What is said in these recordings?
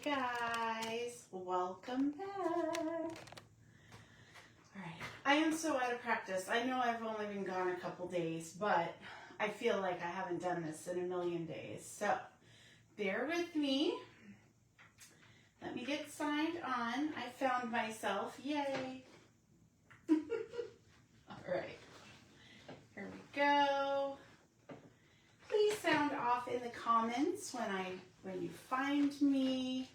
guys, welcome back. Alright, I am so out of practice. I know I've only been gone a couple days, but I feel like I haven't done this in a million days. So, bear with me. Let me get signed on. I found myself. Yay. Alright, here we go. Please sound off in the comments when you find me.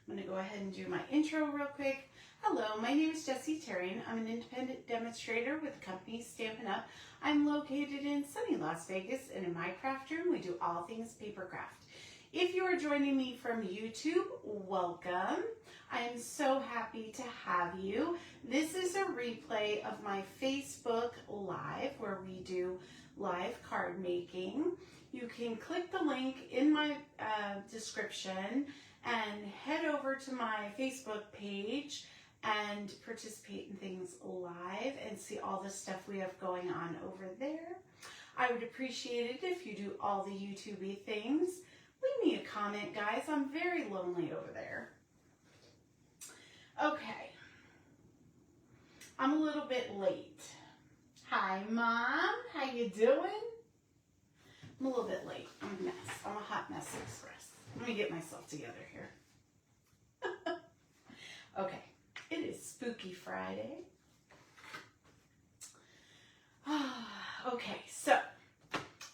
I'm going to go ahead and do my intro real quick. Hello, my name is Jessie Tarian. I'm an independent demonstrator with the company Stampin' Up. I'm located in sunny Las Vegas, and in my craft room, we do all things paper craft. If you are joining me from YouTube, welcome. I am so happy to have you. This is a replay of my Facebook Live where we do live card making. You can click the link in my description and head over to my Facebook page and participate in things live and see all the stuff we have going on over there. I would appreciate it if you do all the YouTube-y things. Leave me a comment, guys. I'm very lonely over there. Okay. I'm a little bit late. Hi, Mom. How you doing? I'm a little bit late. I'm a mess. I'm a hot mess express. Let me get myself together here. Okay. It is Spooky Friday. Okay, so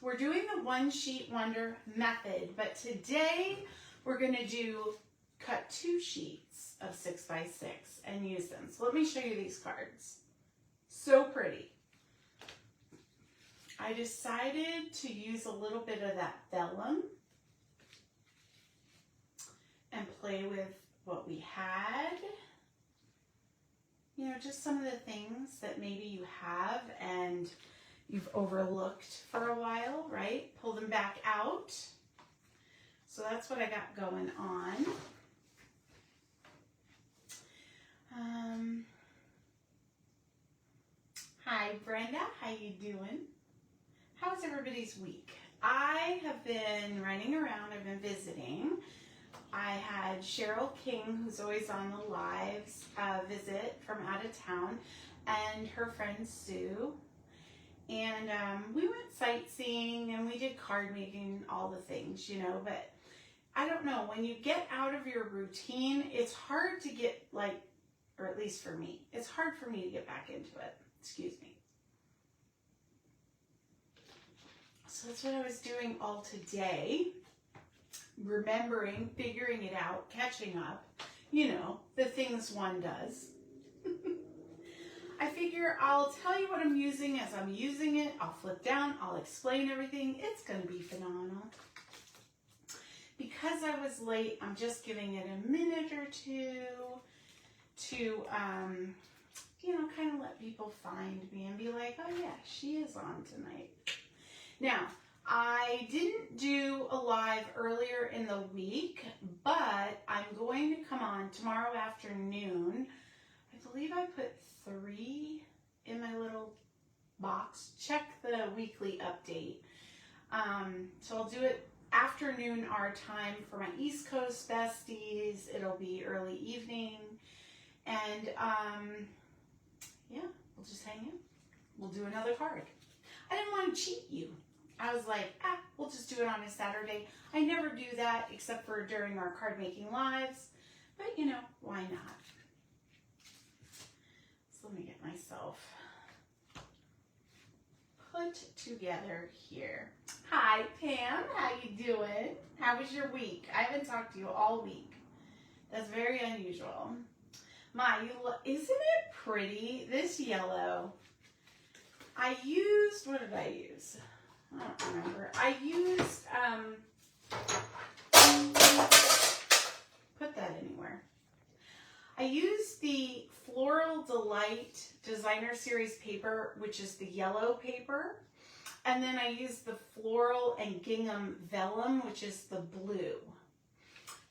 we're doing the one sheet wonder method, but today we're going to cut 2 sheets of 6x6 and use them. So let me show you these cards. So pretty. I decided to use a little bit of that vellum and play with what we had. You know, just some of the things that maybe you have and you've overlooked for a while, right? Pull them back out. So that's what I got going on. Hi, Brenda. How you doing? How's everybody's week? I have been running around. I've been visiting. I had Cheryl King, who's always on the lives, visit from out of town, and her friend Sue. And we went sightseeing and we did card making, all the things, you know, but I don't know, when you get out of your routine, it's hard to get or at least for me, it's hard for me to get back into it. Excuse me. So that's what I was doing all today. Remembering, figuring it out, catching up, you know, the things one does. I figure I'll tell you what I'm using as I'm using it. I'll flip down, I'll explain everything. It's going to be phenomenal. Because I was late, I'm just giving it a minute or two to, you know, kind of let people find me and be like, oh yeah, she is on tonight. Now, I didn't do a live earlier in the week, but I'm going to come on tomorrow afternoon. I believe I put 3 in my little box. Check the weekly update. So I'll do it afternoon our time for my East Coast besties. It'll be early evening. And yeah, we'll just hang out. We'll do another card. I didn't want to cheat you. I was like, we'll just do it on a Saturday. I never do that except for during our card making lives. But, you know, why not? So let me get myself put together here. Hi, Pam. How you doing? How was your week? I haven't talked to you all week. That's very unusual. Isn't it pretty? This yellow. I used, what did I use? I don't remember. I used, put that anywhere. I used the Floral Delight Designer Series paper, which is the yellow paper. And then I used the Floral and Gingham Vellum, which is the blue.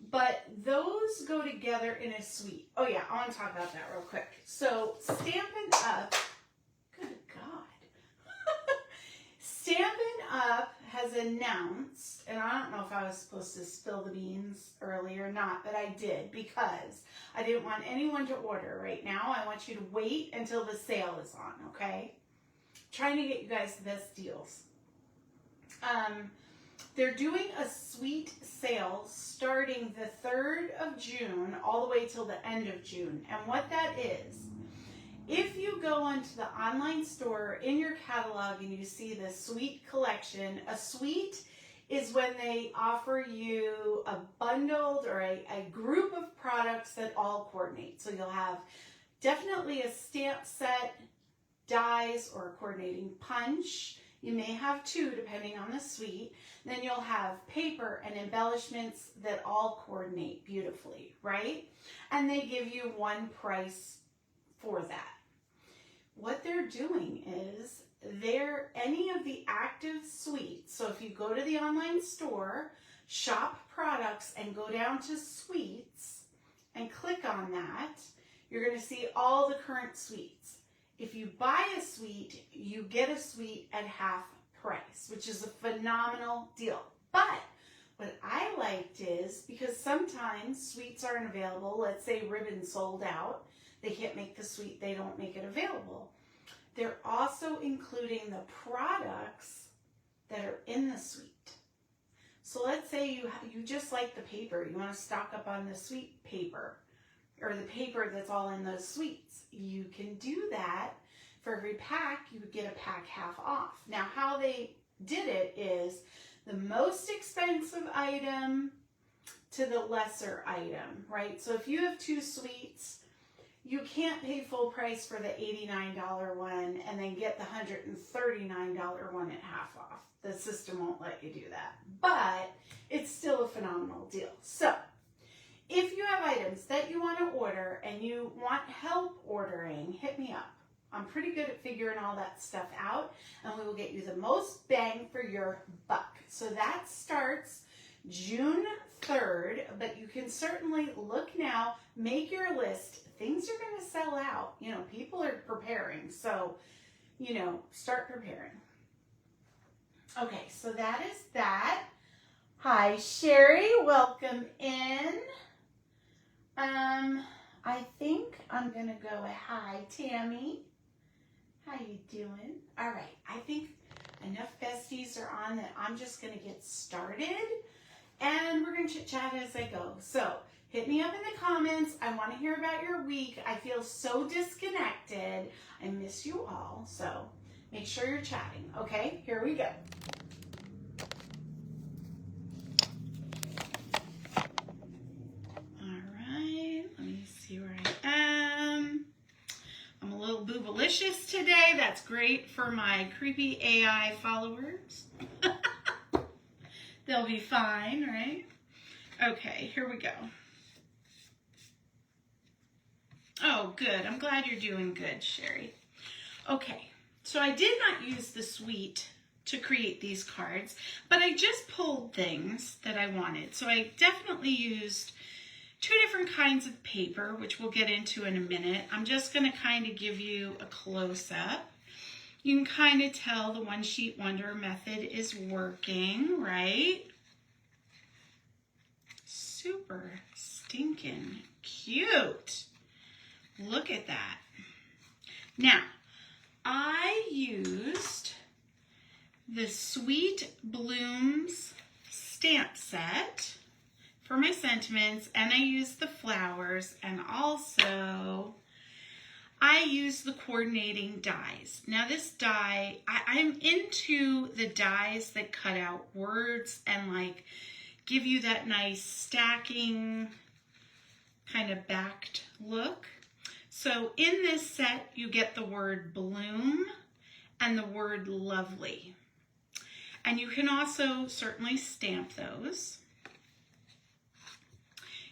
But those go together in a suite. Oh yeah, I want to talk about that real quick. So Stampin' Up, good God. Stampin' Up has announced, and I don't know if I was supposed to spill the beans early or not, but I did because I didn't want anyone to order right now. I want you to wait until the sale is on, okay? Trying to get you guys the best deals. They're doing a sweet sale starting the 3rd of June all the way till the end of June. And what that is, if you go onto the online store in your catalog and you see the sweet collection, a suite is when they offer you a bundled or a group of products that all coordinate. So you'll have definitely a stamp set, dies, or a coordinating punch. You may have 2 depending on the suite. Then you'll have paper and embellishments that all coordinate beautifully, right? And they give you one price for that. What they're doing is any of the active suites. So if you go to the online store, shop products, and go down to suites and click on that, you're going to see all the current suites. If you buy a suite, you get a suite at half price, which is a phenomenal deal. But what I liked is, because sometimes suites aren't available, let's say ribbon sold out, they can't make the suite, they don't make it available. They're also including the products that are in the suite. So let's say you just like the paper, you want to stock up on the suite paper, or the paper that's all in those suites. You can do that. For every pack, you would get a pack half off. Now, how they did it is the most expensive item to the lesser item, right? So if you have 2 suites, you can't pay full price for the $89 one and then get the $139 one at half off. The system won't let you do that, but it's still a phenomenal deal. So if you have items that you want to order and you want help ordering, hit me up. I'm pretty good at figuring all that stuff out, and we will get you the most bang for your buck. So that starts June 3rd, but you can certainly look now, make your list. Things are going to sell out. You know, people are preparing, so, you know, start preparing. Okay, so that is that. Hi, Sherry. Welcome in. I think I'm going to go with hi, Tammy. How you doing? All right, I think enough besties are on that I'm just going to get started, and we're going to chit-chat as I go. So hit me up in the comments. I want to hear about your week. I feel so disconnected. I miss you all, so make sure you're chatting. Okay, here we go. See where I am. I'm a little boobalicious today. That's great for my creepy AI followers. They'll be fine, right? Okay, here we go. Oh, good. I'm glad you're doing good, Sherry. Okay, so I did not use the suite to create these cards, but I just pulled things that I wanted. So I definitely used 2 different kinds of paper, which we'll get into in a minute. I'm just going to kind of give you a close-up. You can kind of tell the One Sheet Wonder method is working, right? Super stinking cute. Look at that. Now, I used the Sweet Blooms stamp set for my sentiments, and I used the flowers, and also I used the coordinating dies. Now this die, I'm into the dies that cut out words and like give you that nice stacking kind of backed look. So in this set, you get the word bloom and the word lovely. And you can also certainly stamp those.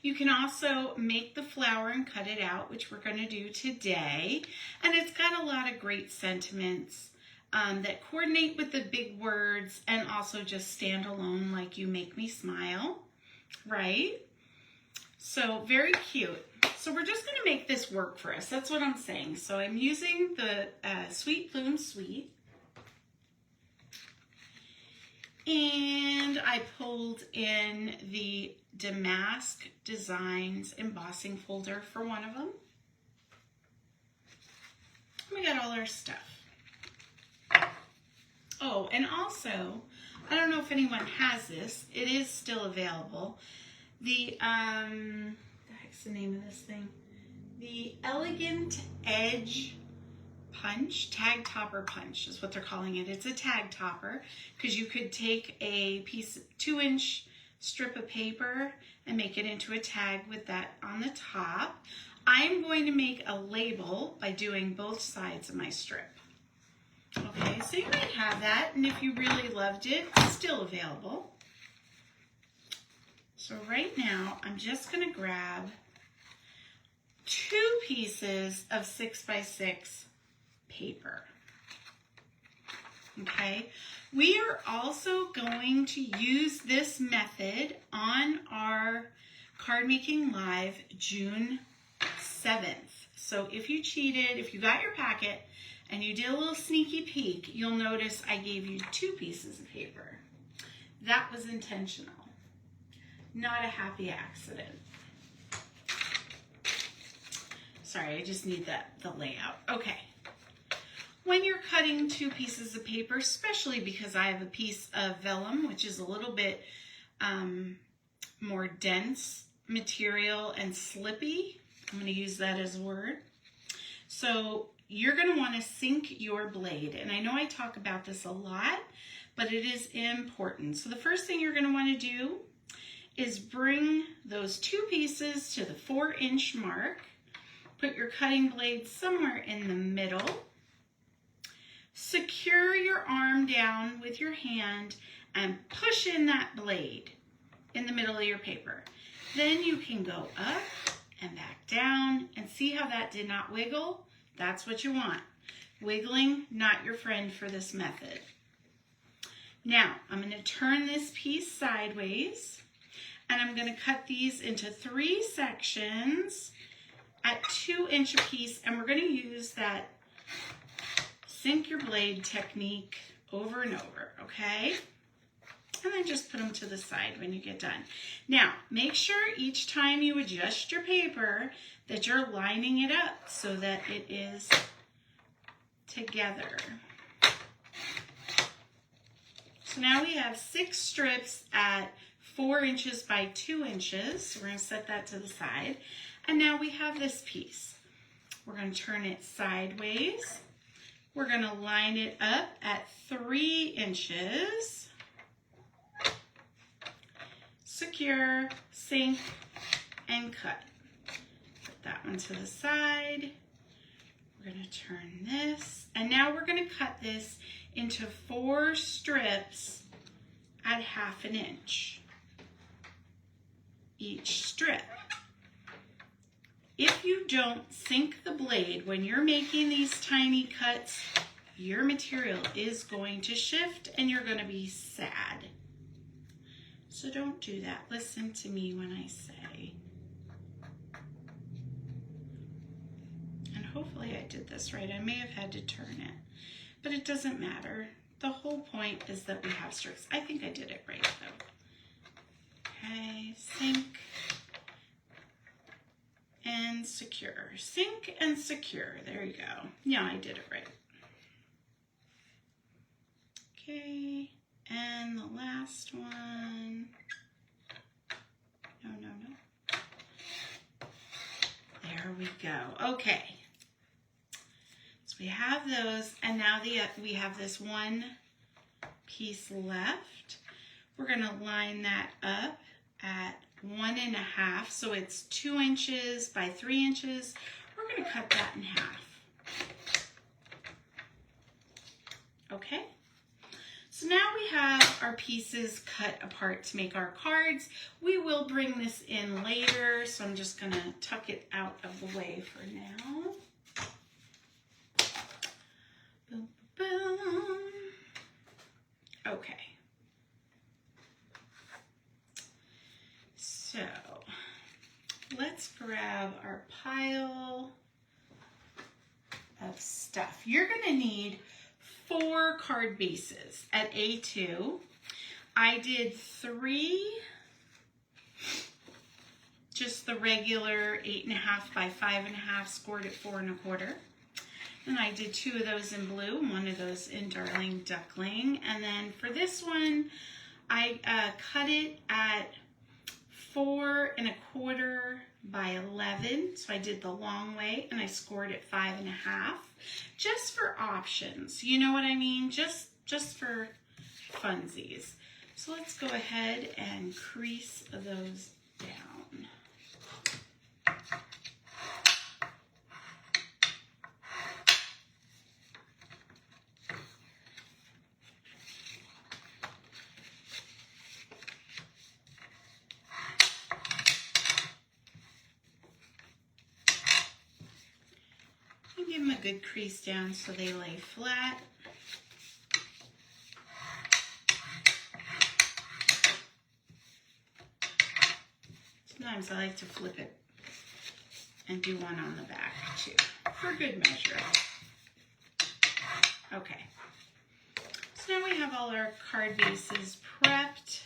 You can also make the flower and cut it out, which we're going to do today. And it's got a lot of great sentiments that coordinate with the big words and also just stand alone, like you make me smile, right? So very cute. So we're just going to make this work for us. That's what I'm saying. So I'm using the Sweet Bloom Suite. And I pulled in the Damask Designs embossing folder for one of them. We got all our stuff. Oh, and also, I don't know if anyone has this. It is still available. The, what the heck's the name of this thing? The Elegant Edge Punch, tag topper punch is what they're calling it. It's a tag topper because you could take a piece, 2-inch strip of paper and make it into a tag with that on the top. I'm going to make a label by doing both sides of my strip. Okay, so you might have that, and if you really loved it, it's still available. So right now, I'm just going to grab 2 pieces of 6x6 paper. Okay, we are also going to use this method on our Card Making Live June 7th. So if you cheated, if you got your packet and you did a little sneaky peek, you'll notice I gave you 2 pieces of paper. That was intentional, not a happy accident. Sorry, I just need the layout. Okay. When you're cutting 2 pieces of paper, especially because I have a piece of vellum, which is a little bit more dense material and slippy, I'm going to use that as a word. So you're going to want to sink your blade. And I know I talk about this a lot, but it is important. So the first thing you're going to want to do is bring those 2 pieces to the 4-inch mark. Put your cutting blade somewhere in the middle. Secure your arm down with your hand and push in that blade in the middle of your paper. Then you can go up and back down, and see how that did not wiggle? That's what you want. Wiggling, not your friend for this method. Now, I'm going to turn this piece sideways, and I'm going to cut these into 3 sections at 2-inch a piece, and we're going to use that sink your blade technique over and over, okay? And then just put them to the side when you get done. Now, make sure each time you adjust your paper that you're lining it up so that it is together. So now we have 6 strips at 4 inches by 2 inches. So we're going to set that to the side. And now we have this piece. We're going to turn it sideways. We're going to line it up at 3 inches. Secure, sink, and cut. Put that one to the side. We're going to turn this. And now we're going to cut this into 4 strips at 1/2 inch each strip. If you don't sink the blade when you're making these tiny cuts, your material is going to shift and you're going to be sad. So don't do that. Listen to me when I say. And hopefully I did this right. I may have had to turn it, but it doesn't matter. The whole point is that we have strips. I think I did it right though. Okay, sink and secure. Sink and secure. There you go. Yeah, I did it right. Okay, and the last one. No. There we go. Okay. So we have those, and now we have this one piece left. We're going to line that up at 1.5, so it's 2 inches by 3 inches. We're going to cut that in half. Okay, so now we have our pieces cut apart to make our cards. We will bring this in later, so I'm just going to tuck it out of the way for now. Boom, boom. Okay. So let's grab our pile of stuff. You're going to need 4 card bases at A2. I did 3, just the regular 8.5 by 5.5, scored at 4 1/4. And I did 2 of those in blue, and 1 of those in Darling Duckling. And then for this one, I cut it at 4 1/4 by 11. So I did the long way, and I scored at 5.5, just for options. You know what I mean? Just for funsies. So let's go ahead and crease those down. And give them a good crease down so they lay flat. Sometimes I like to flip it and do one on the back too, for good measure. Okay, so now we have all our card bases prepped,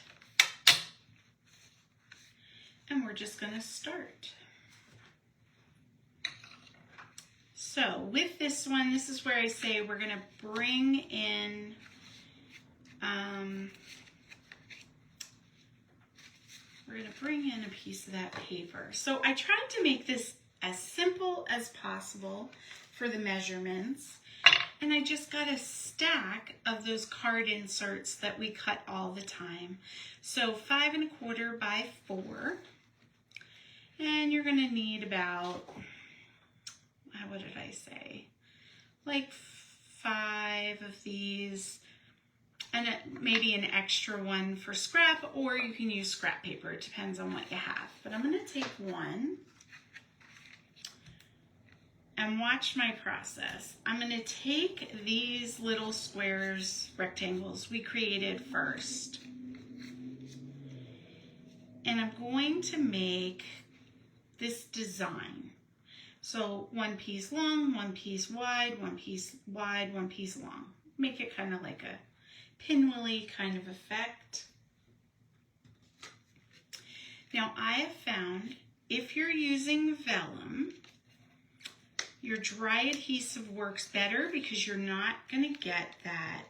and we're just going to start. So with this one, this is where I say we're going to bring in a piece of that paper. So I tried to make this as simple as possible for the measurements, and I just got a stack of those card inserts that we cut all the time. So 5 1/4 by 4, and you're going to need about, what did I say, like 5 of these, and maybe an extra one for scrap, or you can use scrap paper. It depends on what you have. But I'm going to take one and watch my process. I'm going to take these little squares, rectangles we created first, and I'm going to make this design. So 1 piece long, 1 piece wide, 1 piece wide, 1 piece long. Make it kind of like a pinwheely kind of effect. Now I have found if you're using vellum, your dry adhesive works better because you're not going to get that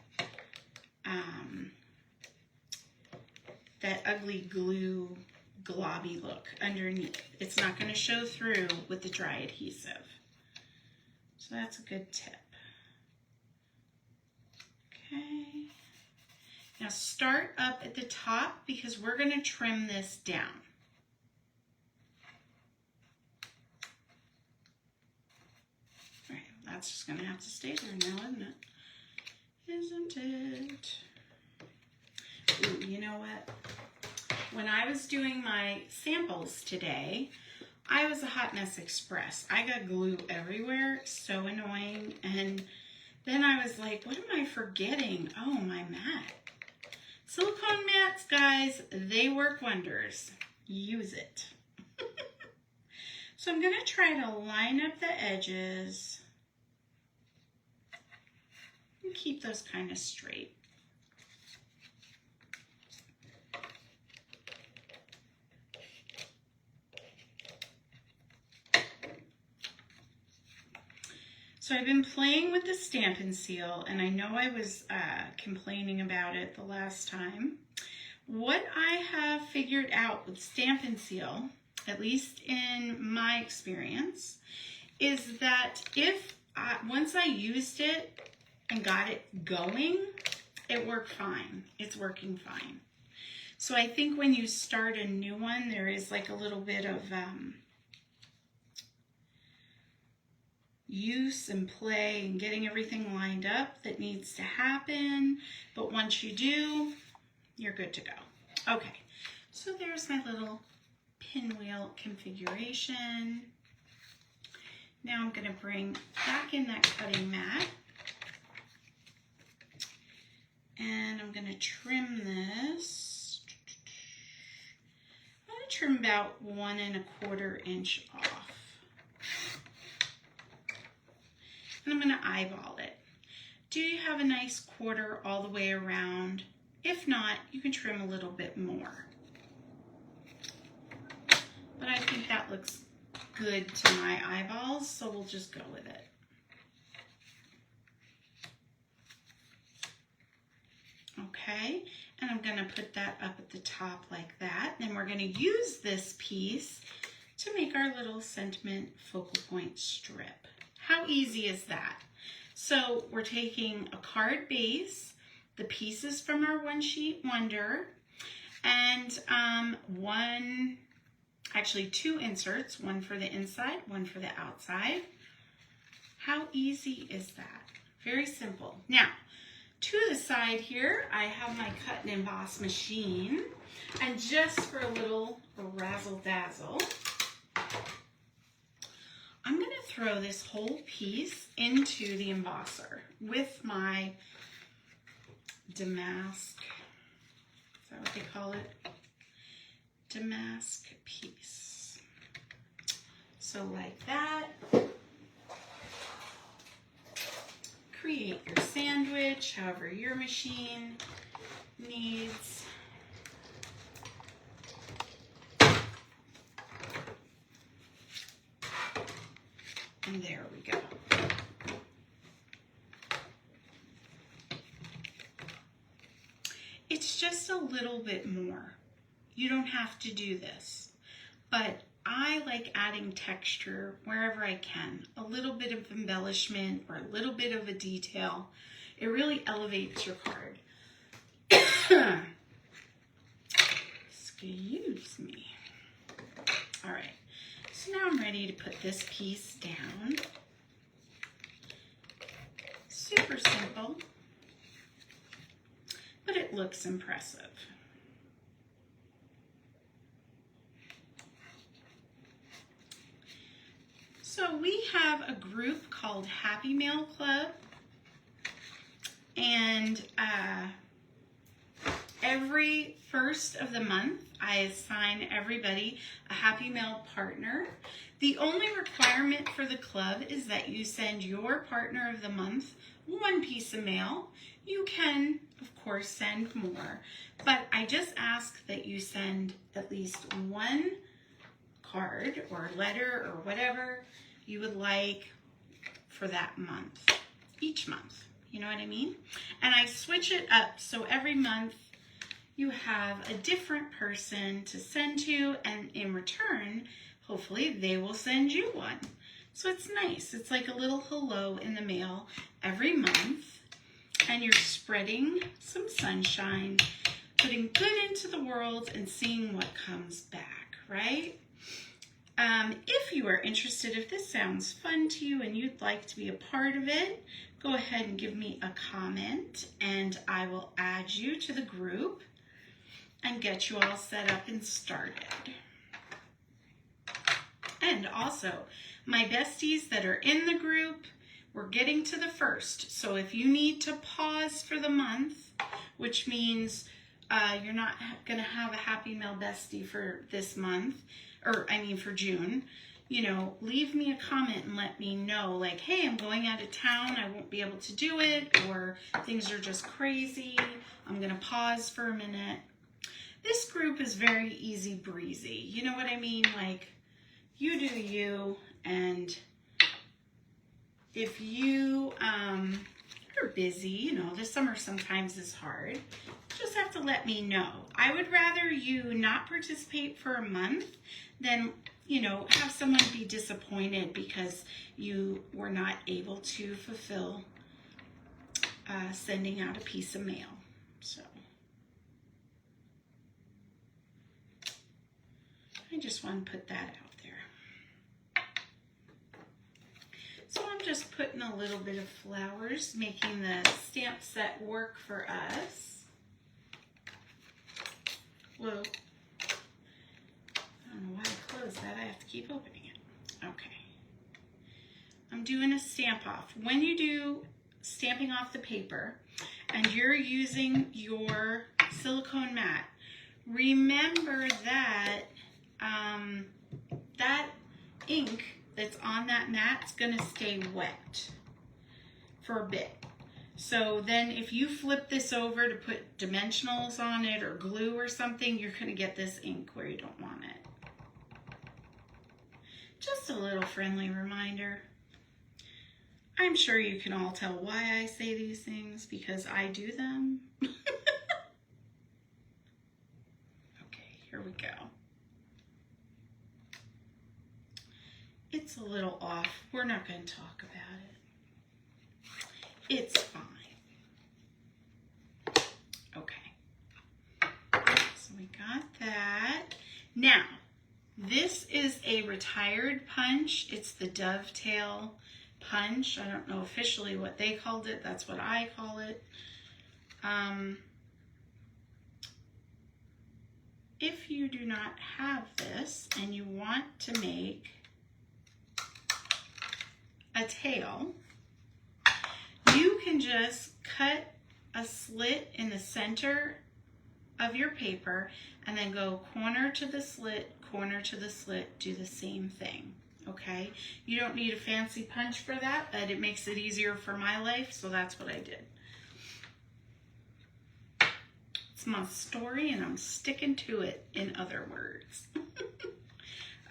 that ugly glue globby look underneath. It's not going to show through with the dry adhesive. So that's a good tip. Okay. Now start up at the top because we're going to trim this down. All right, that's just going to have to stay there now, isn't it? Ooh, you know what? When I was doing my samples today, I was a hot mess express. I got glue everywhere, so annoying. And then I was like, what am I forgetting? Oh, my mat. Silicone mats, guys, they work wonders. Use it. So I'm going to try to line up the edges and keep those kind of straight. So I've been playing with the Stampin' Seal, and I know I was complaining about it the last time. What I have figured out with Stampin' Seal, at least in my experience, is that if once I used it and got it going, it worked fine. It's working fine. So I think when you start a new one, there is like a little bit of use and play and getting everything lined up that needs to happen. But once you do, you're good to go. Okay, so there's my little pinwheel configuration. Now I'm going to bring back in that cutting mat. And I'm going to trim this. I'm going to trim about 1 1/4 inch off. And I'm going to eyeball it. Do you have a nice quarter all the way around? If not, you can trim a little bit more. But I think that looks good to my eyeballs, so we'll just go with it. Okay, and I'm gonna put that up at the top like that. Then we're gonna use this piece to make our little sentiment focal point strip. How easy is that? So we're taking a card base, the pieces from our One Sheet Wonder, and two inserts, one for the inside, one for the outside. How easy is that? Very simple. Now, to the side here, I have my cut and emboss machine, and just for a little razzle dazzle, I'm going to throw this whole piece into the embosser with my damask, is that what they call it? Damask piece. So like that. Create your sandwich, however your machine needs. And there we go. It's just a little bit more. You don't have to do this, but I like adding texture wherever I can. A little bit of embellishment or a little bit of a detail. It really elevates your card. Excuse me. All right, so now I'm ready to put this piece down. Super simple, but it looks impressive. So we have a group called Happy Mail Club, and every first of the month I assign everybody a Happy Mail partner. The only requirement for the club is that you send your partner of the month one piece of mail. You can, of course, send more, but I just ask that you send at least one card or letter or whatever you would like for that month, each month, you know what I mean? And I switch it up so every month you have a different person to send to, and in return, hopefully they will send you one. So it's nice. It's like a little hello in the mail every month, and you're spreading some sunshine, putting good into the world and seeing what comes back, right? If you are interested, if this sounds fun to you and you'd like to be a part of it, go ahead and give me a comment and I will add you to the group and get you all set up and started. And also, my besties that are in the group, we're getting to the 1st. So if you need to pause for the month, which means you're not going to have a Happy Mail bestie for this month, or I mean for June, you know, leave me a comment and let me know, like, hey, I'm going out of town, I won't be able to do it, or things are just crazy, I'm going to pause for a minute. This group is very easy breezy, you know what I mean? Like, you do you, and if you are busy, you know, the summer sometimes is hard, just have to let me know. I would rather you not participate for a month than, you know, have someone be disappointed because you were not able to fulfill sending out a piece of mail. So I just want to put that out there. So I'm just putting a little bit of flowers, making the stamp set work for us. Whoa. I don't know why I closed that. I have to keep opening it. Okay. I'm doing a stamp off. When you do stamping off the paper and you're using your silicone mat, remember that that ink that's on that mat is going to stay wet for a bit. So then if you flip this over to put dimensionals on it or glue or something, you're going to get this ink where you don't want it. Just a little friendly reminder. I'm sure you can all tell why I say these things, because I do them. Okay, here we go. It's a little off. We're not going to talk about it. It's fine. Okay. So we got that. Now, this is a retired punch. It's the Dovetail punch. I don't know officially what they called it. That's what I call it. If you do not have this and you want to make a tail, you can just cut a slit in the center of your paper and then go corner to the slit, do the same thing. Okay, you don't need a fancy punch for that, but it makes it easier for my life, so that's what I did. It's my story and I'm sticking to it, in other words.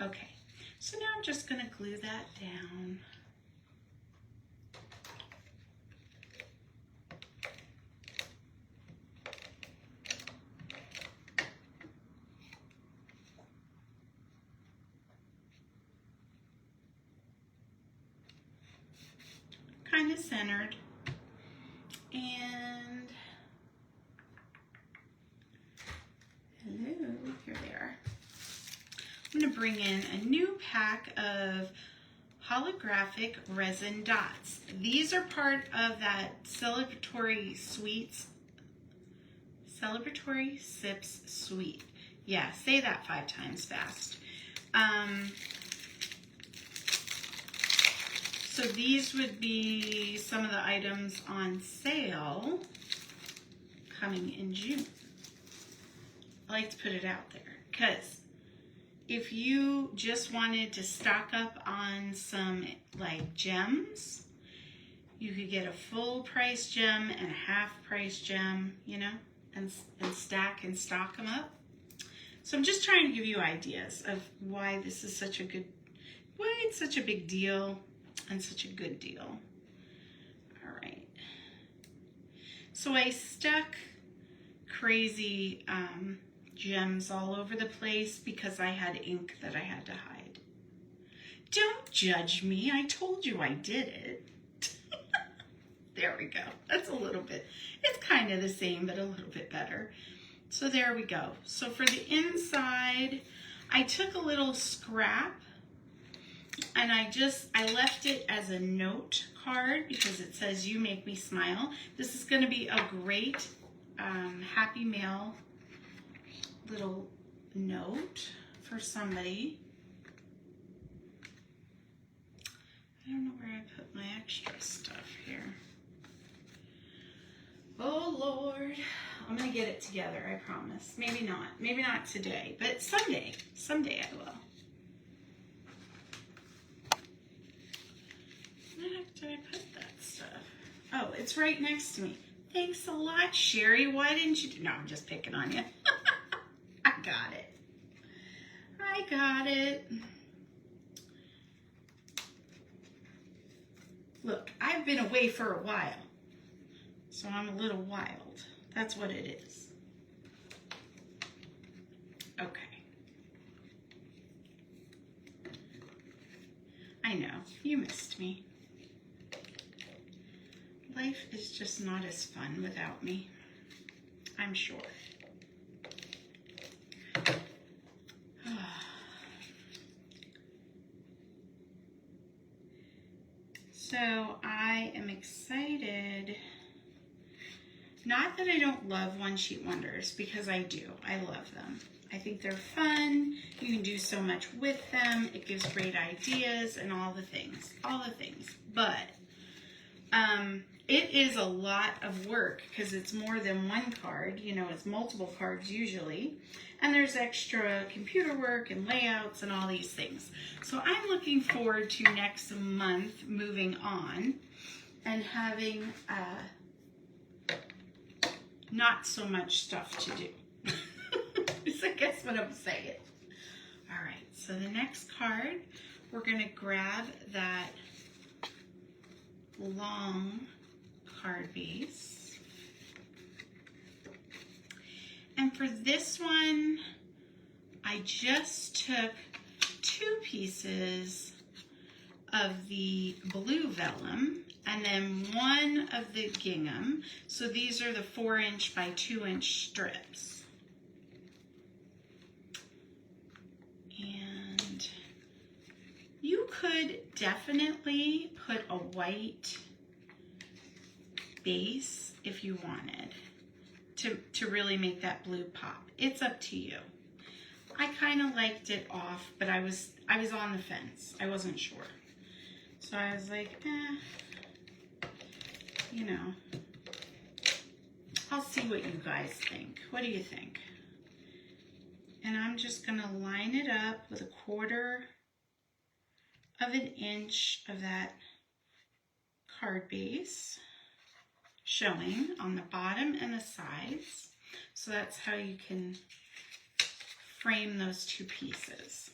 Okay, so now I'm just going to glue that down. Kind of centered, and hello, here they are. I'm going to bring in a new pack of holographic resin dots. These are part of that Celebratory Sips suite. Yeah, say that 5 times fast. So these would be some of the items on sale coming in June. I like to put it out there because if you just wanted to stock up on some like gems, you could get a full price gem and a half price gem, you know, and stack and stock them up. So I'm just trying to give you ideas of why this is such a why it's such a big deal. And such a good deal. All right. So I stuck crazy gems all over the place because I had ink that I had to hide. Don't judge me. I told you I did it. There we go. That's a little bit, it's kind of the same, but a little bit better. So there we go. So for the inside, I took a little scrap and I left it as a note card because it says, "You make me smile." This is going to be a great Happy Mail little note for somebody. I don't know where I put my extra stuff here. Oh Lord, I'm going to get it together, I promise. Maybe not today, but someday I will. Where did I put that stuff? Oh, it's right next to me. Thanks a lot, Sherry. Why didn't you No, I'm just picking on you. I got it. Look, I've been away for a while, so I'm a little wild. That's what it is. Okay. I know, you missed me. Life is just not as fun without me, I'm sure. So I am excited. Not that I don't love One Sheet Wonders, because I do. I love them. I think they're fun. You can do so much with them. It gives great ideas and all the things. But it is a lot of work because it's more than one card. You know, it's multiple cards usually. And there's extra computer work and layouts and all these things. So I'm looking forward to next month moving on and having not so much stuff to do. Is I guess what I'm saying. All right, so the next card, we're going to grab that long card base. And for this one, I just took 2 pieces of the blue vellum and then 1 of the gingham. So these are the 4" by 2" strips. And you could definitely put a white base if you wanted to really make that blue pop. It's up to you. I kind of liked it off, but I was on the fence. I wasn't sure. So I was like, you know, I'll see what you guys think. What do you think? And I'm just gonna line it up with 1/4 of an inch of that card base showing on the bottom and the sides. So that's how you can frame those 2 pieces.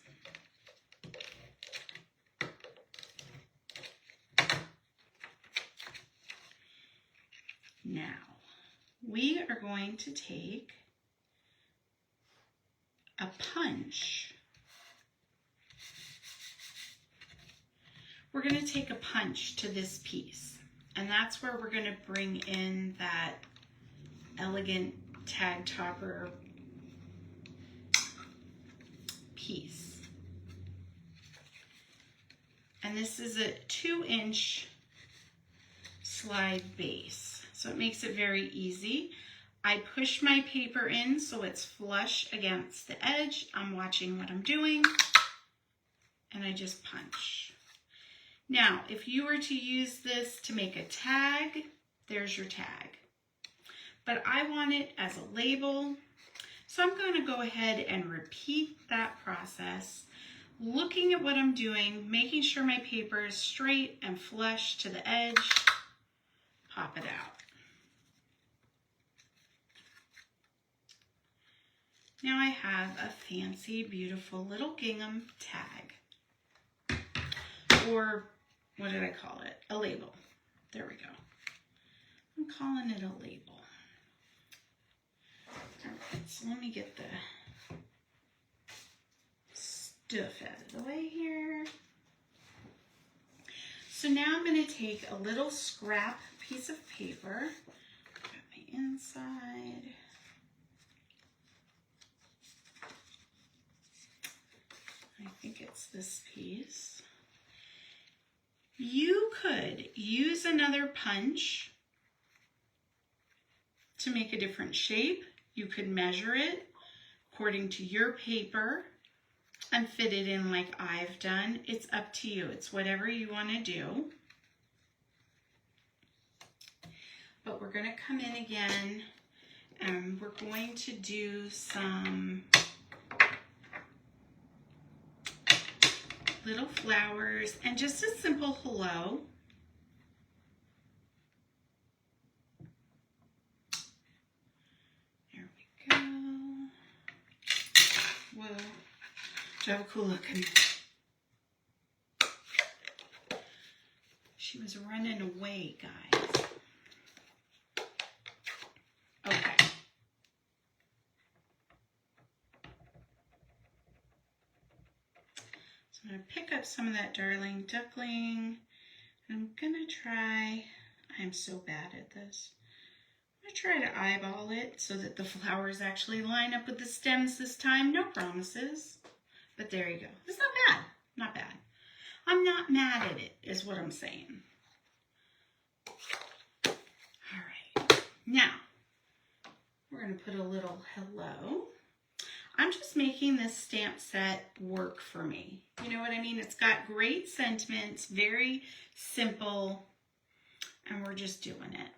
Now, we are going to take a punch. We're going to take a punch to this piece, and that's where we're going to bring in that elegant tag topper piece. And this is a 2" slide base, so it makes it very easy. I push my paper in so it's flush against the edge. I'm watching what I'm doing, and I just punch. Now, if you were to use this to make a tag, there's your tag. But I want it as a label, so I'm going to go ahead and repeat that process, looking at what I'm doing, making sure my paper is straight and flush to the edge, pop it out. Now I have a fancy, beautiful little gingham tag. Or what did I call it? A label. There we go. I'm calling it a label. All right, so let me get the stuff out of the way here. So now I'm going to take a little scrap piece of paper, got my inside. I think it's this piece. You could use another punch to make a different shape. You could measure it according to your paper and fit it in like I've done. It's up to you. It's whatever you want to do. But we're going to come in again and we're going to do some little flowers and just a simple hello. There we go. Whoa. Do you have a cool look in there? She was running away, guys. Okay. So I'm going to pick up some of that Darling Duckling. I'm going to try, I'm so bad at this. I'm going to try to eyeball it so that the flowers actually line up with the stems this time. No promises. But there you go. It's not bad. Not bad. I'm not mad at it, is what I'm saying. All right. Now, we're going to put a little hello. I'm just making this stamp set work for me. You know what I mean? It's got great sentiments, very simple, and we're just doing it.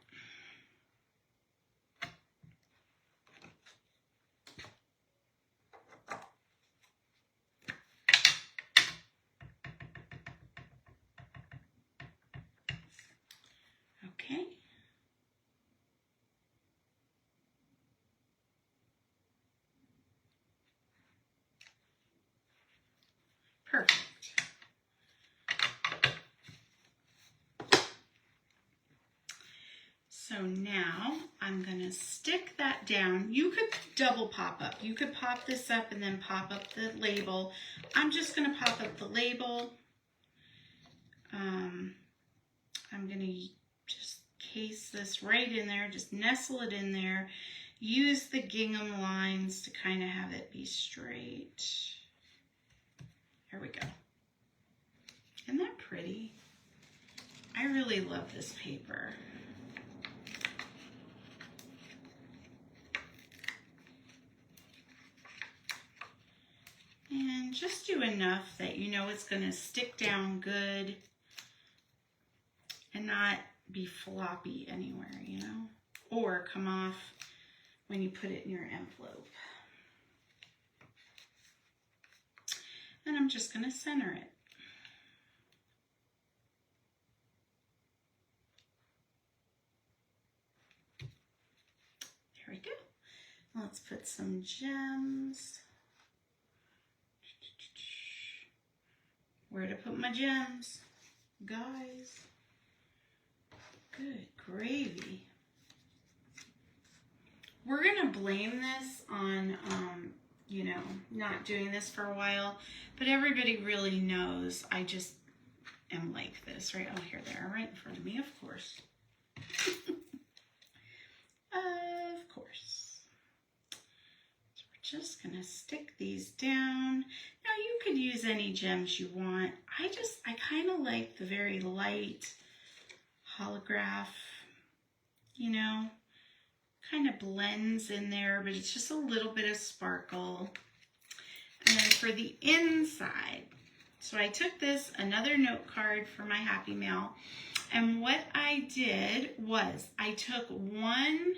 Okay. So now I'm gonna stick that down. You could double pop up. You could pop this up and then pop up the label. I'm just gonna pop up the label. I'm gonna just case this right in there, just nestle it in there. Use the gingham lines to kind of have it be straight. There we go. Isn't that pretty? I really love this paper. And just do enough that you know it's going to stick down good and not be floppy anywhere, you know, or come off when you put it in your envelope. And I'm just going to center it. There we go. Let's put some gems. Where to put my gems, guys? Good gravy. We're gonna blame this on, you know, not doing this for a while, but everybody really knows I just am like this, right? Oh, here they are right in front of me, of course. Of course. So we're just gonna stick these down. Now you could use any gems you want. I kind of like the very light holograph, you know, kind of blends in there, but it's just a little bit of sparkle. And then for the inside, so I took this, another note card for my Happy Mail, and what I did was I took one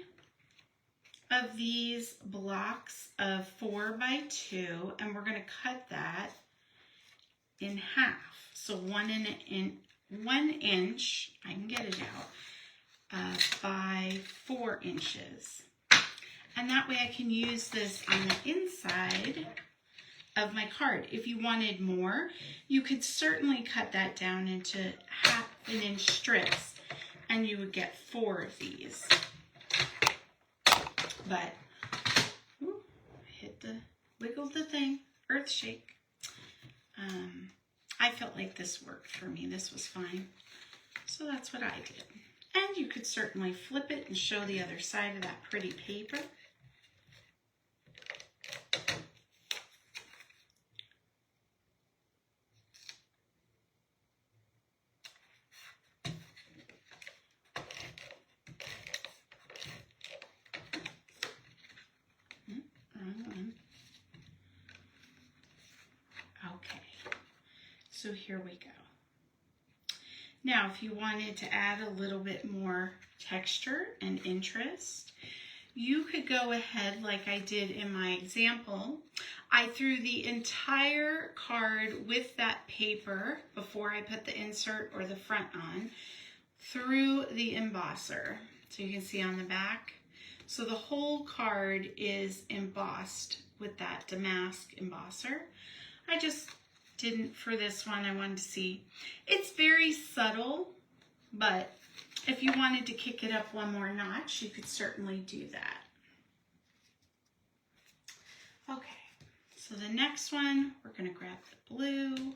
of these blocks of 4x2 and we're going to cut that in half. So 1 inch, I can get it out, by 4 inches. And that way I can use this on the inside of my card. If you wanted more, you could certainly cut that down into 1/2 inch strips and you would get 4 of these. But, ooh, wiggled the thing, earth shake. I felt like this worked for me. This was fine. So that's what I did. And you could certainly flip it and show the other side of that pretty paper. Okay, so here we go. Now, if you wanted to add a little bit more texture and interest, you could go ahead like I did in my example. I threw the entire card with that paper before I put the insert or the front on through the embosser. So you can see on the back. So the whole card is embossed with that Damask embosser. I just didn't for this one. I wanted to see. It's very subtle, but if you wanted to kick it up one more notch, you could certainly do that. Okay, so the next one, we're going to grab the blue.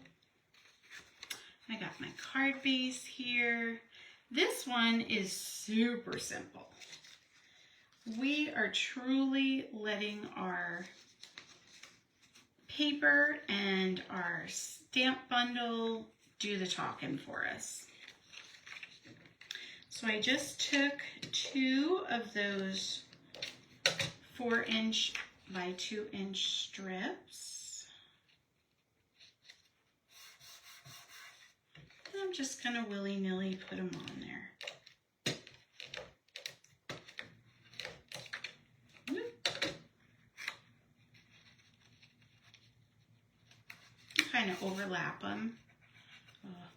I got my card base here. This one is super simple. We are truly letting our paper and our stamp bundle do the talking for us. So I just took 2 of those 4 inch by 2 inch strips. And I'm just going to willy-nilly put them on there. Kind of overlap them. Oh,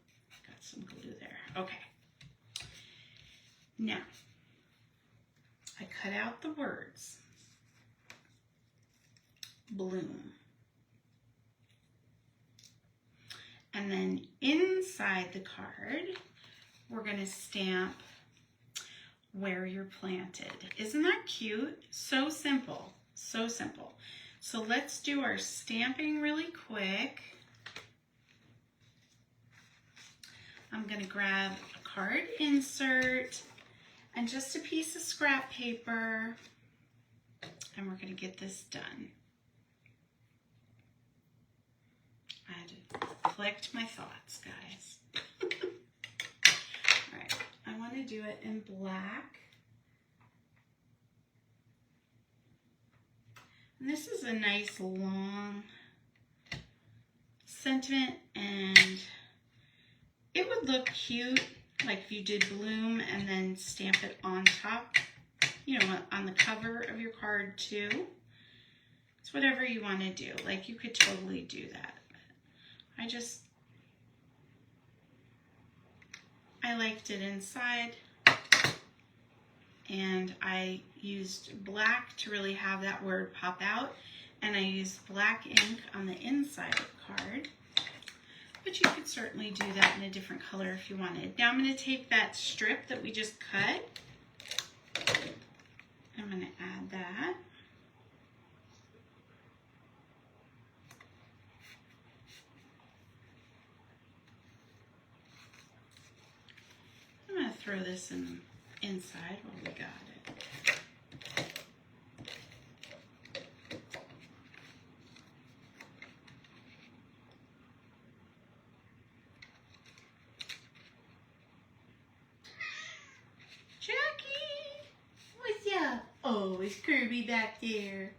got some glue there. Okay. Now, I cut out the words. Bloom. And then inside the card, we're going to stamp where you're planted. Isn't that cute? So simple, so simple. So let's do our stamping really quick. I'm gonna grab a card insert and just a piece of scrap paper, and we're gonna get this done. I had to collect my thoughts, guys. All right, I want to do it in black. And this is a nice long sentiment, and it would look cute like if you did bloom and then stamp it on top, you know, on the cover of your card too. It's whatever you want to do. Like, you could totally do that. I liked it inside, and I used black to really have that word pop out, and I used black ink on the inside of the card, but you could certainly do that in a different color if you wanted. Now I'm going to take that strip that we just cut, I'm going to add that. I'm going to throw this inside while we got it. Jackie! What's up? Oh, is Kirby back there?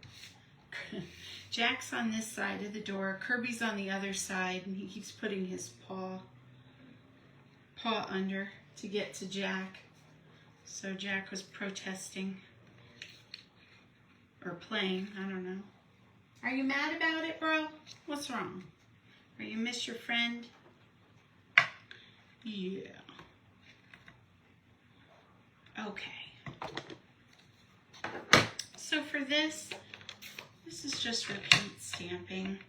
Jack's on this side of the door. Kirby's on the other side, and he keeps putting his paw under to get to Jack. So Jack was protesting or playing, I don't know. Are you mad about it, bro? What's wrong? Or you miss your friend? Yeah. Okay. So for this is just repeat stamping.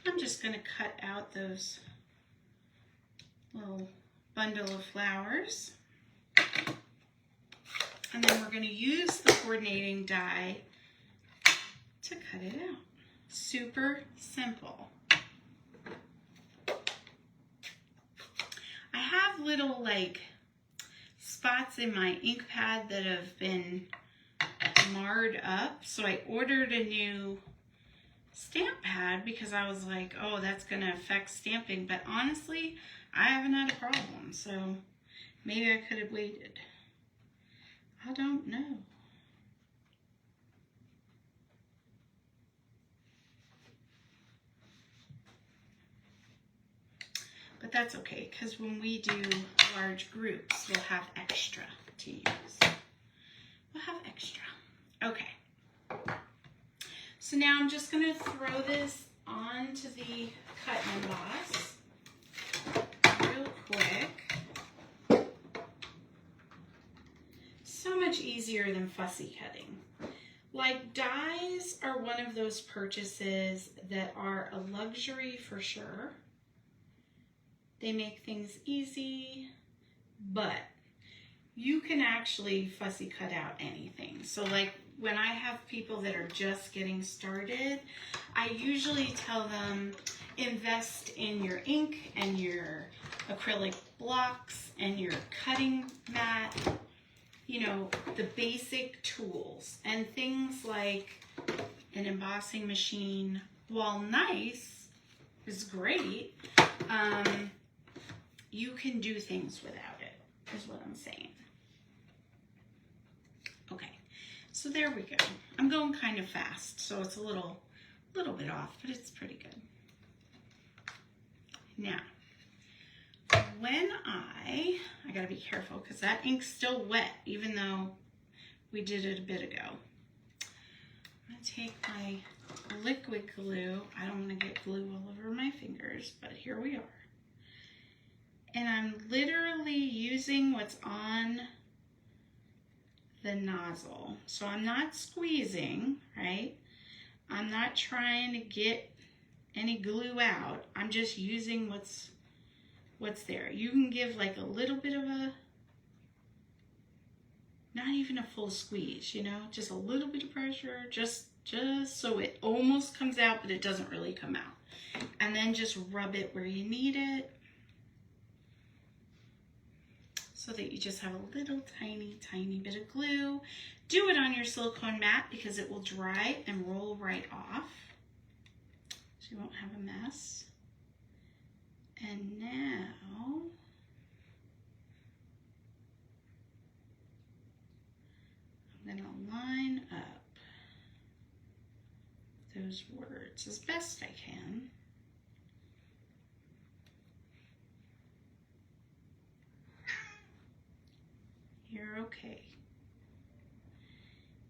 I'm just going to cut out those little bundle of flowers. And then we're going to use the coordinating die to cut it out. Super simple. I have little like spots in my ink pad that have been marred up, so I ordered a new stamp pad because I was like, oh, that's going to affect stamping, but honestly, I haven't had a problem, so maybe I could have waited. I don't know. But that's okay, because when we do large groups, we'll have extra to use. We'll have extra. Okay. So now I'm just going to throw this onto the cut and emboss real quick. So much easier than fussy cutting. Like, dies are one of those purchases that are a luxury for sure. They make things easy, but you can actually fussy cut out anything. So like when I have people that are just getting started, I usually tell them invest in your ink and your acrylic blocks and your cutting mat, you know, the basic tools, and things like an embossing machine, while nice, is great, you can do things without it, is what I'm saying. Okay, so there we go. I'm going kind of fast, so it's a little bit off, but it's pretty good. Now, when I gotta be careful because that ink's still wet, even though we did it a bit ago. I'm gonna take my liquid glue. I don't want to get glue all over my fingers, but here we are. And I'm literally using what's on the nozzle. So I'm not squeezing, right? I'm not trying to get any glue out. I'm just using what's there. You can give like a little bit of a Not even a full squeeze, you know, just a little bit of pressure, just so it almost comes out, but it doesn't really come out. And then just rub it where you need it, so that you just have a little tiny bit of glue. Do it on your silicone mat because it will dry and roll right off, so you won't have a mess. And now, I'm gonna line up those words as best I can. You're okay.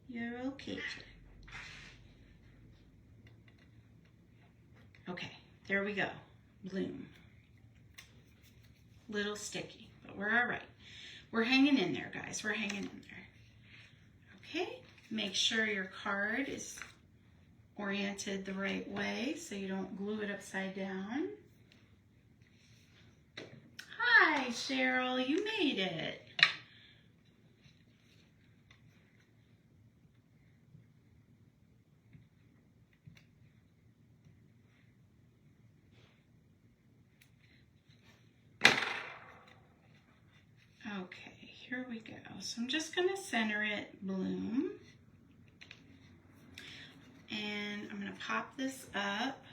You're okay. Okay, there we go. Bloom. Little sticky, but we're all right. We're hanging in there, guys. We're hanging in there. Okay, make sure your card is oriented the right way so you don't glue it upside down. Hi, Cheryl, you made it. Okay, here we go. So I'm just going to center it, bloom. And I'm going to pop this up.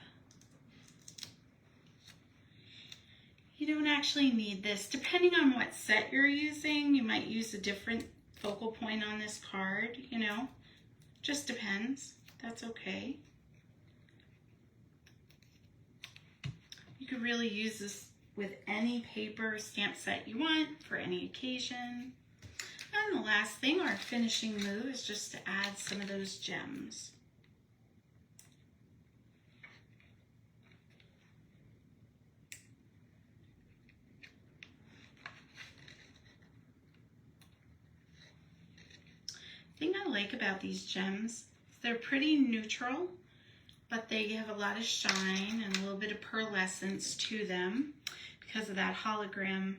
You don't actually need this. Depending on what set you're using, you might use a different focal point on this card, you know. Just depends. That's okay. You could really use this with any paper stamp set you want for any occasion. And the last thing, our finishing move, is just to add some of those gems. The thing I like about these gems is they're pretty neutral, but they have a lot of shine and a little bit of pearlescence to them because of that hologram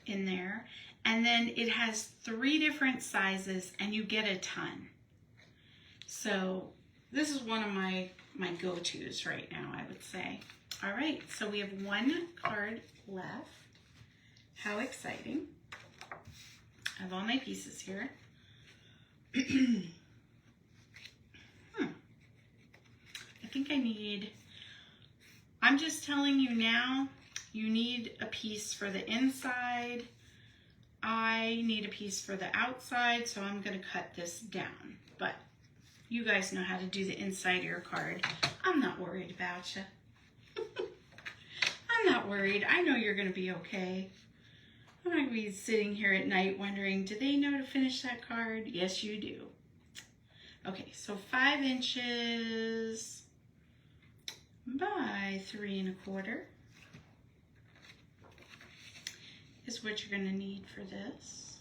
in there. And then it has 3 different sizes and you get a ton. So this is one of my go-tos right now, I would say. All right, so we have 1 card left. How exciting. I have all my pieces here. I think I'm just telling you now, you need a piece for the inside. I need a piece for the outside, so I'm going to cut this down. But you guys know how to do the inside of your card. I'm not worried about you. I'm not worried. I know you're going to be okay. I'm not going to be sitting here at night wondering, do they know to finish that card? Yes, you do. Okay, so 5 inches by 3 1/4 is what you're going to need for this.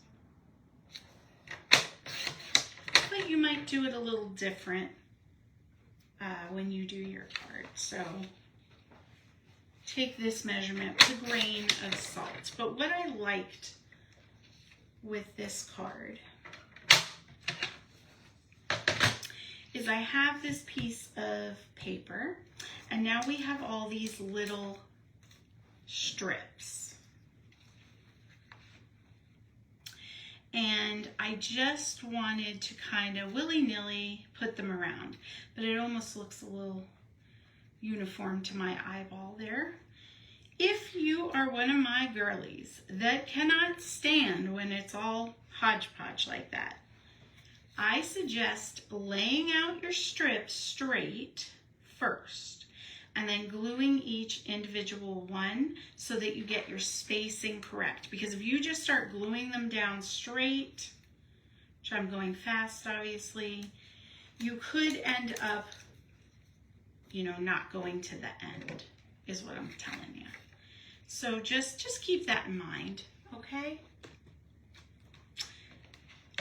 But you might do it a little different when you do your card. So take this measurement with a grain of salt. But what I liked with this card is I have this piece of paper, and now we have all these little strips. And I just wanted to kind of willy-nilly put them around, but it almost looks a little uniform to my eyeball there. If you are one of my girlies that cannot stand when it's all hodgepodge like that, I suggest laying out your strips straight first and then gluing each individual one so that you get your spacing correct. Because if you just start gluing them down straight, which I'm going fast obviously, you could end up, you know, not going to the end, is what I'm telling you. So just keep that in mind, okay?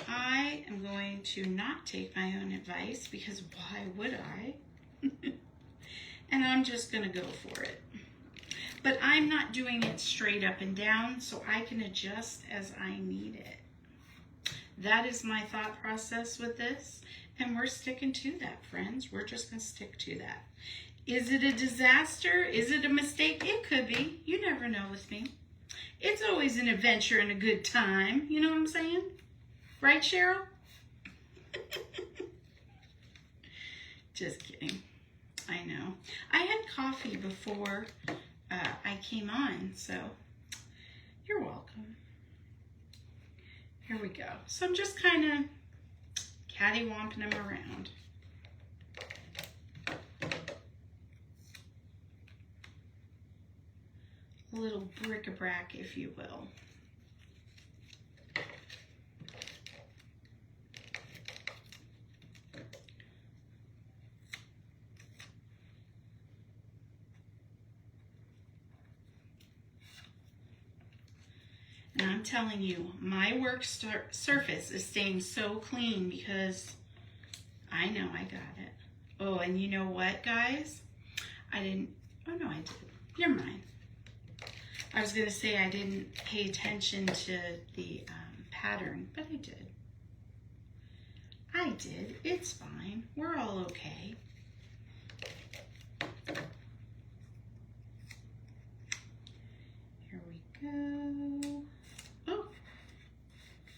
I am going to not take my own advice because why would I? And I'm just going to go for it. But I'm not doing it straight up and down, so I can adjust as I need it. That is my thought process with this, and we're sticking to that, friends. We're just going to stick to that. Is it a disaster? Is it a mistake? It could be. You never know with me. It's always an adventure and a good time. You know what I'm saying? Right, Cheryl? Just kidding. I know. I had coffee before I came on, so you're welcome. Here we go. So I'm just kind of cattywamping them around. A little bric-a-brac, if you will. And I'm telling you, my work surface is staying so clean because I know I got it. Oh, and you know what, guys? I did. Never mind. I was going to say I didn't pay attention to the pattern, but I did. I did. It's fine. We're all okay. Here we go. Oh,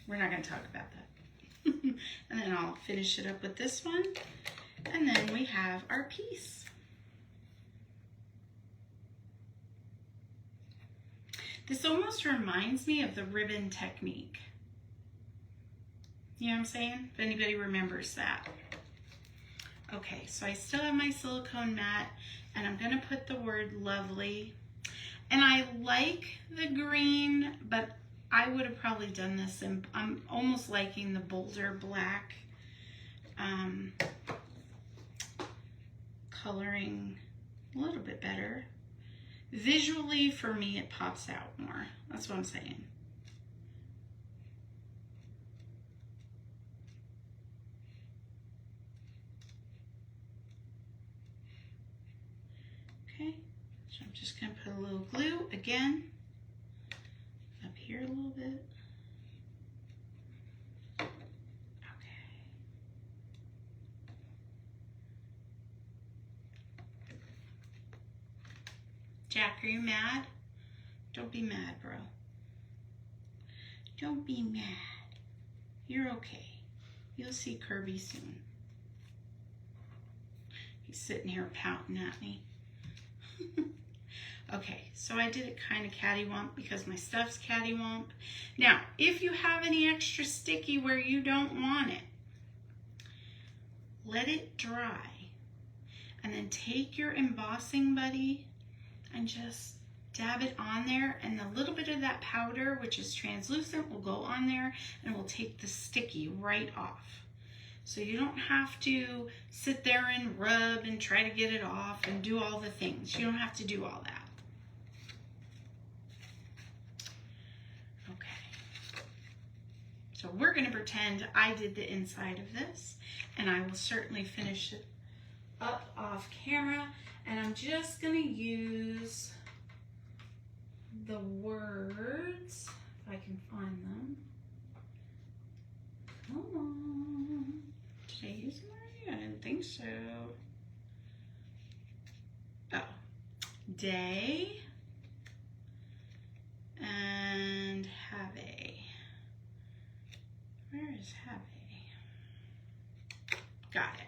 we're not going to talk about that. And then I'll finish it up with this one. And then we have our piece. This almost reminds me of the ribbon technique. You know what I'm saying? If anybody remembers that. Okay, so I still have my silicone mat, and I'm going to put the word lovely. And I like the green, but I would have probably done this, and I'm almost liking the bolder black coloring a little bit better. Visually, for me, it pops out more. That's what I'm saying. Okay, so I'm just going to put a little glue again up here a little bit. Okay. Jack, are you mad? Don't be mad, bro. Don't be mad. You're okay. You'll see Kirby soon. He's sitting here pouting at me. Okay, so I did it kind of cattywomp because my stuff's cattywomp. Now, if you have any extra sticky where you don't want it, let it dry. And then take your embossing buddy and just dab it on there, and a little bit of that powder, which is translucent, will go on there and will take the sticky right off. So you don't have to sit there and rub and try to get it off and do all the things. You don't have to do all that. Okay. So we're going to pretend I did the inside of this, and I will certainly finish it up off camera. And I'm just going to use the words, if I can find them. Come on. Did I use them already? I didn't think so. Oh. Day and have a. Where is have a? Got it.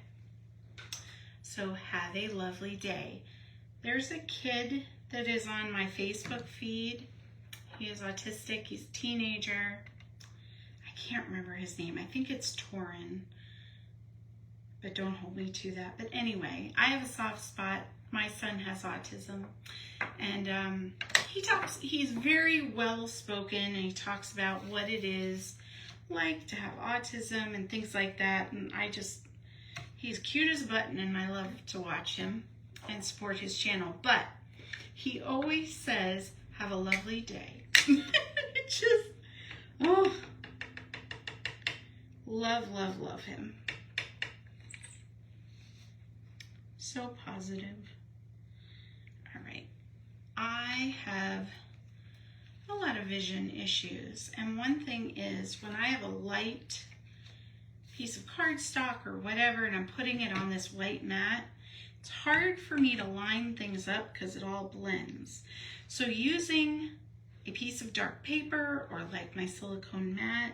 So have a lovely day. There's a kid that is on my Facebook feed. He is autistic. He's a teenager. I can't remember his name. I think it's Torin. But don't hold me to that. But anyway, I have a soft spot. My son has autism. And he's very well spoken, and he talks about what it is like to have autism and things like that. And he's cute as a button, and I love to watch him and support his channel. But he always says, have a lovely day. Oh, love, love, love him. So positive. All right. I have a lot of vision issues. And one thing is when I have a light piece of cardstock or whatever and I'm putting it on this white mat, it's hard for me to line things up because it all blends. So using a piece of dark paper or like my silicone mat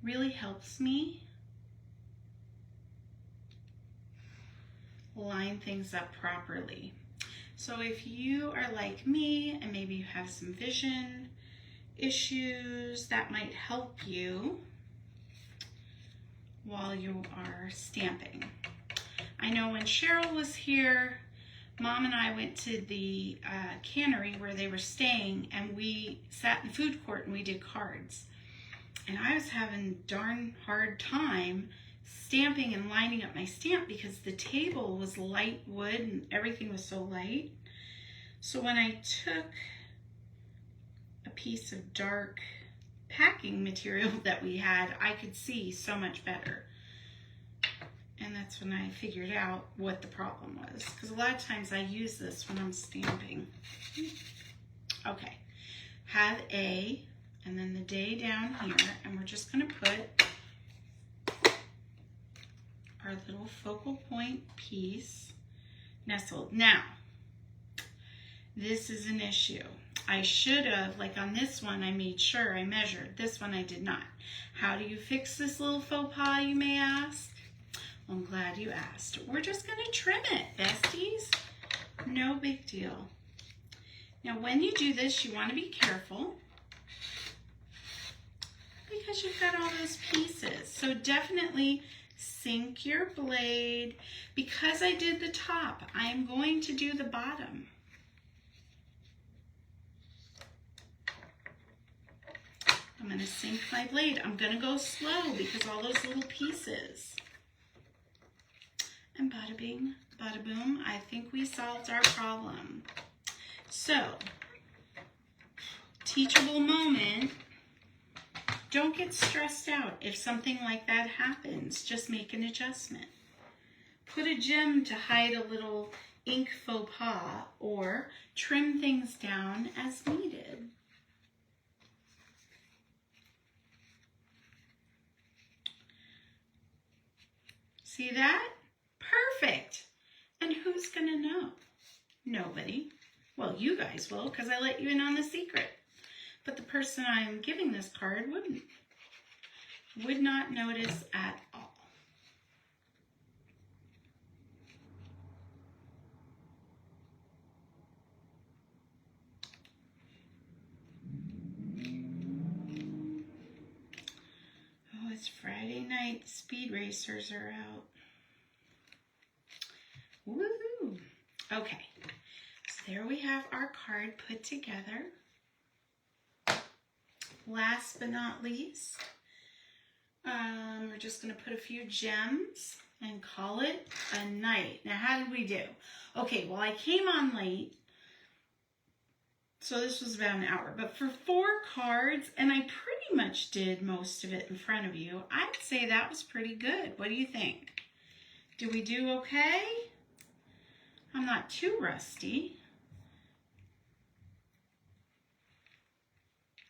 really helps me line things up properly. So if you are like me and maybe you have some vision issues, that might help you while you are stamping. I know when Cheryl was here, Mom and I went to the cannery where they were staying, and we sat in the food court and we did cards. And I was having a darn hard time stamping and lining up my stamp because the table was light wood and everything was so light. So when I took a piece of dark packing material that we had, I could see so much better. And that's when I figured out what the problem was, because a lot of times I use this when I'm stamping. Okay, have A and then the day down here, and we're just going to put our little focal point piece nestled. Now, this is an issue. I should have, like on this one, I made sure I measured. This one I did not. How do you fix this little faux pas, you may ask? Well, I'm glad you asked. We're just going to trim it, besties. No big deal. Now, when you do this, you want to be careful because you've got all those pieces. So definitely sink your blade. Because I did the top, I'm going to do the bottom. I'm going to sink my blade. I'm going to go slow because all those little pieces. And bada bing, bada boom, I think we solved our problem. So, teachable moment. Don't get stressed out if something like that happens. Just make an adjustment. Put a gem to hide a little ink faux pas or trim things down as needed. See that? Perfect. And who's going to know? Nobody. Well, you guys will because I let you in on the secret. But the person I'm giving this card wouldn't. Would not notice at all. Oh, it's Friday night. Speed racers are out. Woohoo! Okay, so there we have our card put together. Last but not least, we're just going to put a few gems and call it a night. Now, how did we do? Okay, well, I came on late, so this was about an hour. But for 4 cards, and I pretty much did most of it in front of you, I'd say that was pretty good. What do you think? Did we do okay? I'm not too rusty.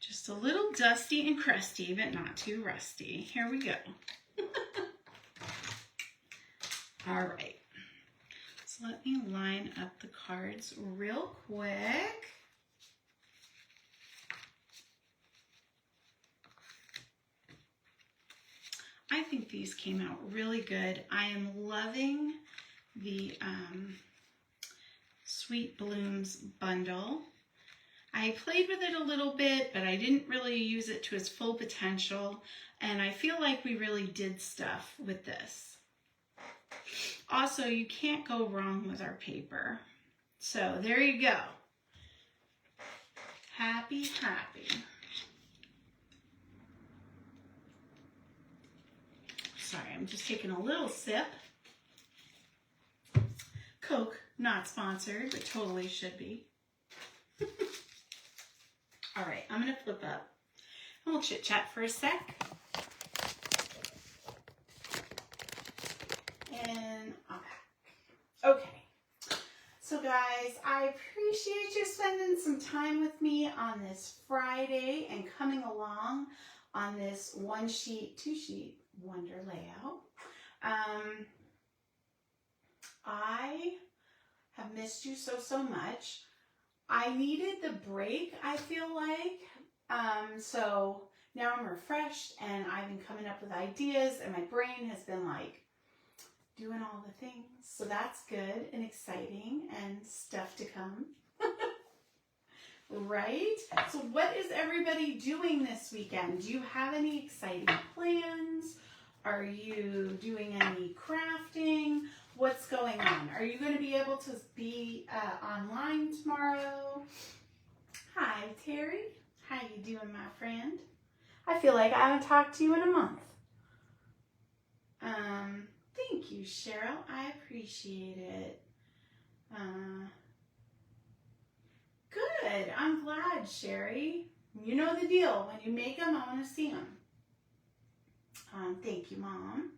Just a little dusty and crusty, but not too rusty. Here we go. All right. So let me line up the cards real quick. I think these came out really good. I am loving the Sweet Blooms bundle. I played with it a little bit, but I didn't really use it to its full potential, and I feel like we really did stuff with this. Also, you can't go wrong with our paper. So there you go. Happy, happy. Sorry, I'm just taking a little sip. Coke, not sponsored, but totally should be. All right, I'm going to flip up and we'll chit chat for a sec. And I'm back. Okay, So guys, I appreciate you spending some time with me on this Friday and coming along on this 1-sheet, 2-sheet wonder layout. I have missed you so much. I needed the break, I feel like. So now I'm refreshed and I've been coming up with ideas and my brain has been like doing all the things. So that's good and exciting and stuff to come. Right? So what is everybody doing this weekend? Do you have any exciting plans? Are you doing any crafting? What's going on? Are you going to be able to be online tomorrow? Hi, Terry. How you doing, my friend? I feel like I haven't talked to you in a month. Thank you, Cheryl. I appreciate it. Good. I'm glad, Sherry. You know the deal. When you make them, I want to see them. Thank you, Mom.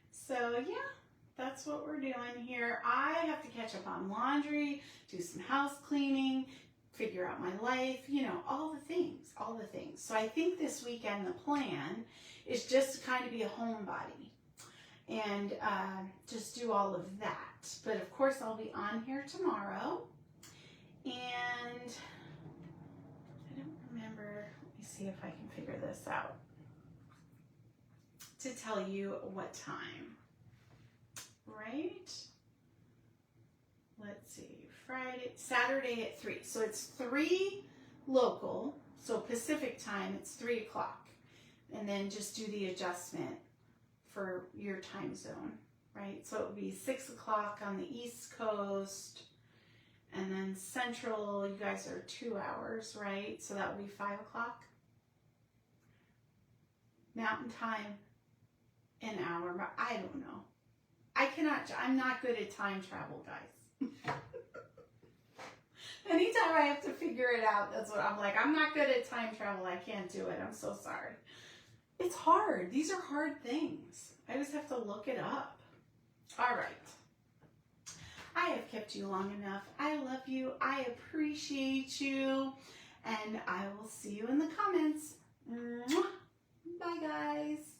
So, yeah, that's what we're doing here. I have to catch up on laundry, do some house cleaning, figure out my life, you know, all the things. So I think this weekend the plan is just to kind of be a homebody and just do all of that. But of course I'll be on here tomorrow. And I don't remember, let me see if I can figure this out, to tell you what time, right? Let's see, Saturday at 3. So it's 3 local, so Pacific time, it's 3 o'clock. And then just do the adjustment for your time zone, right? So it would be 6 o'clock on the East Coast, and then Central, you guys are 2 hours, right? So that would be 5 o'clock. Mountain time, an hour, but I don't know. I'm not good at time travel, guys. Anytime I have to figure it out, that's what I'm like. I'm not good at time travel. I can't do it. I'm so sorry. It's hard. These are hard things. I just have to look it up. All right. I have kept you long enough. I love you. I appreciate you. And I will see you in the comments. Mwah. Bye, guys.